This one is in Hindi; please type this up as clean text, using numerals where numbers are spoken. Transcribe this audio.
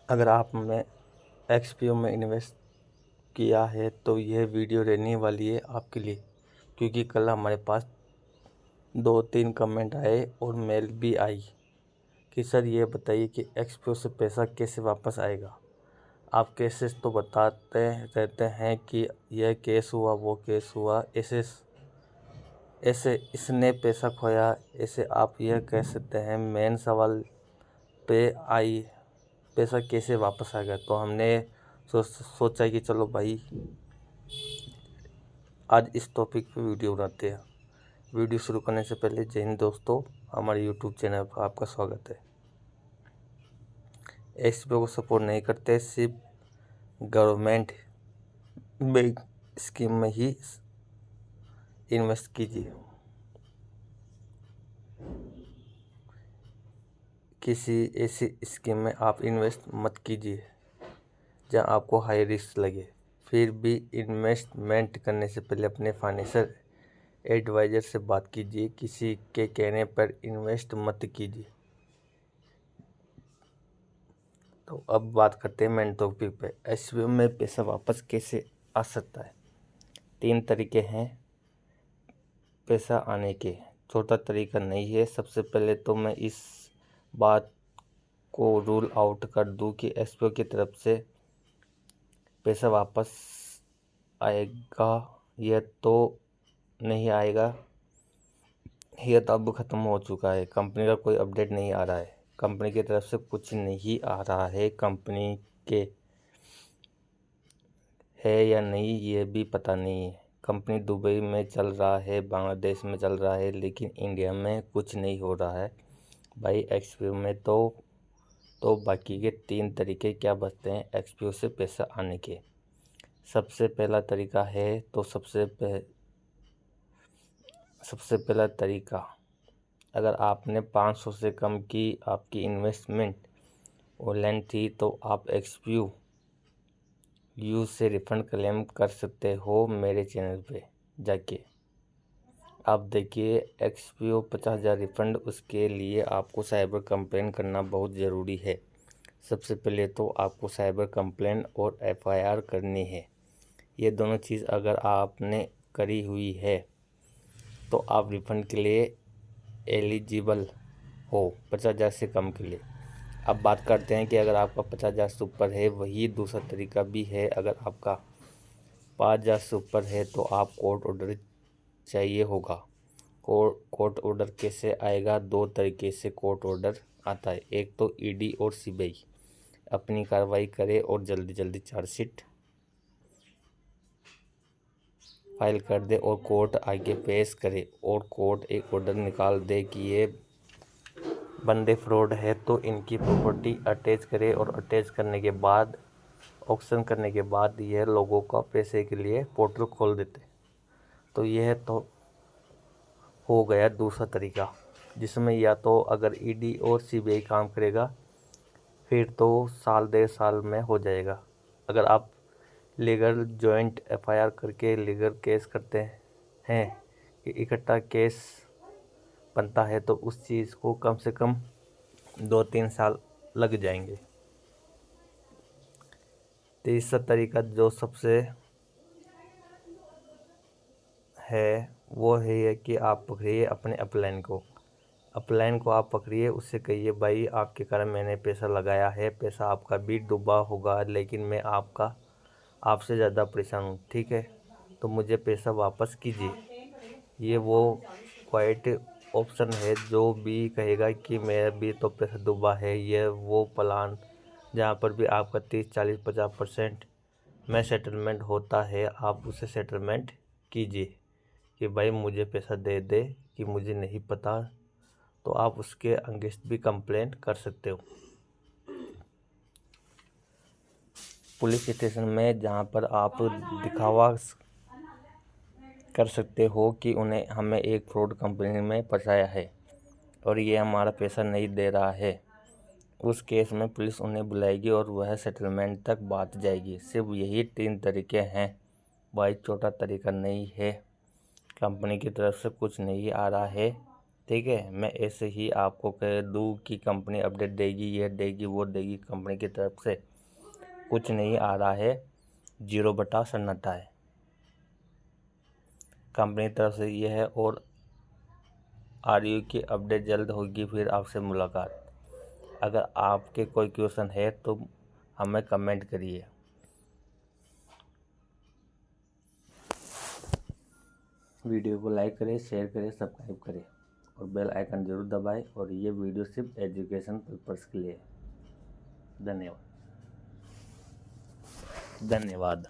अगर आपने एक्सपीओ में इन्वेस्ट किया है तो यह वीडियो रहने वाली है आपके लिए, क्योंकि कल हमारे पास 2-3 कमेंट आए और मेल भी आई कि सर ये बताइए कि एक्सपीओ से पैसा कैसे वापस आएगा। आप केसेस तो बताते रहते हैं कि यह केस हुआ, वो केस हुआ, ऐसे इसने पैसा खोया, ऐसे आप यह कह सकते हैं। मेन सवाल पे आई पैसा कैसे वापस आ गया। तो हमने सोचा कि चलो भाई आज इस टॉपिक पे वीडियो बनाते हैं। वीडियो शुरू करने से पहले जय हिंद दोस्तों, हमारे यूट्यूब चैनल पर आपका स्वागत है। एक्सपीओ को सपोर्ट नहीं करते, सिर्फ गवर्नमेंट बैंक स्कीम में ही इन्वेस्ट कीजिए। किसी ऐसी स्कीम में आप इन्वेस्ट मत कीजिए जहां आपको हाई रिस्क लगे। फिर भी इन्वेस्टमेंट करने से पहले अपने फाइनेंशियल एडवाइज़र से बात कीजिए। किसी के कहने पर इन्वेस्ट मत कीजिए। तो अब बात करते हैं मेन टॉपिक पे। एक्सपीओ में पैसा वापस कैसे आ सकता है। 3 तरीके हैं पैसा आने के, छोटा तरीका नहीं है। सबसे पहले तो मैं इस बात को रूल आउट कर दूं कि एक्सपीओ की तरफ से पैसा वापस आएगा, यह तो नहीं आएगा। यह तो अब ख़त्म हो चुका है। कंपनी का कोई अपडेट नहीं आ रहा है, कंपनी की तरफ से कुछ नहीं आ रहा है। कंपनी के है या नहीं ये भी पता नहीं है। कंपनी दुबई में चल रहा है, बांग्लादेश में चल रहा है, लेकिन इंडिया में कुछ नहीं हो रहा है भाई। एक्सपीओ में तो बाकी के 3 तरीके क्या बचते हैं एक्सपीओ से पैसा आने के। सबसे पहला तरीका है तो सबसे पहला तरीका, अगर आपने 500 से कम की आपकी इन्वेस्टमेंट ऑनलाइन थी तो आप एक्सपीओ यूज से रिफ़ंड क्लेम कर सकते हो। मेरे चैनल पे जाके आप देखिए एक्सपीओ 50,000 रिफ़ंड। उसके लिए आपको साइबर कंप्लेन करना बहुत ज़रूरी है। सबसे पहले तो आपको साइबर कंप्लेन और एफआईआर करनी है। ये दोनों चीज़ अगर आपने करी हुई है तो आप रिफ़ंड के लिए एलिजिबल हो 50,000 से कम के लिए। अब बात करते हैं कि अगर आपका 50,000 से ऊपर है, वही दूसरा तरीका भी है। अगर आपका 5,000 से ऊपर है तो आप कोर्ट ऑर्डर चाहिए होगा। कोर्ट ऑर्डर कैसे आएगा? 2 तरीके से कोर्ट ऑर्डर आता है। एक तो ईडी और सीबीआई अपनी कार्रवाई करे और जल्दी जल्दी चार्जशीट फाइल कर दे और कोर्ट आगे पेश करे और कोर्ट एक ऑर्डर निकाल दे कि ये बंदे फ्रॉड है, तो इनकी प्रॉपर्टी अटैच करे और अटैच करने के बाद ऑक्शन करने के बाद यह लोगों का पैसे के लिए पोर्टल खोल देते। तो यह तो हो गया दूसरा तरीका, जिसमें या तो अगर ईडी और सीबीआई काम करेगा फिर तो साल 1.5 साल में हो जाएगा। अगर आप लीगल जॉइंट एफआईआर करके लीगल केस करते हैं कि इकट्ठा केस बनता है तो उस चीज़ को कम से कम 2-3 साल लग जाएंगे। तीसरा तरीका जो सबसे है वो है कि आप पकड़िए अपने अपलाइन को आप पकड़िए, उससे कहिए भाई आपके कारण मैंने पैसा लगाया है, पैसा आपका भी डूबा होगा, लेकिन मैं आपसे ज़्यादा परेशान हूँ, ठीक है, तो मुझे पैसा वापस कीजिए। ये वो क्वाइट ऑप्शन है जो भी कहेगा कि मेरा भी तो पैसा डूबा है। ये वो प्लान जहाँ पर भी आपका 30, 40, 50% में सेटलमेंट होता है, आप उसे सेटलमेंट कीजिए कि भाई मुझे पैसा दे दे, कि मुझे नहीं पता। तो आप उसके अगेंस्ट भी कंप्लेंट कर सकते हो पुलिस स्टेशन में, जहाँ पर आप दिखावा कर सकते हो कि हमें एक फ्रॉड कंपनी में फंसाया है और ये हमारा पैसा नहीं दे रहा है। उस केस में पुलिस उन्हें बुलाएगी और वह सेटलमेंट तक बात जाएगी। सिर्फ यही 3 तरीके हैं भाई, छोटा तरीका नहीं है। कंपनी की तरफ से कुछ नहीं आ रहा है ठीक है। मैं ऐसे ही आपको कह दूँ कि कंपनी अपडेट देगी, ये देगी, वो देगी, कंपनी की तरफ से कुछ नहीं आ रहा है, 0 सन्नाटा है। कंपनी की तरफ से ये है, और RU की अपडेट जल्द होगी, फिर आपसे मुलाकात। अगर आपके कोई क्वेश्चन है तो हमें कमेंट करिए। वीडियो को लाइक करें, शेयर करें, सब्सक्राइब करें और बेल आइकन ज़रूर दबाएं। और ये वीडियो सिर्फ एजुकेशन पर्पज़ के लिए है। धन्यवाद।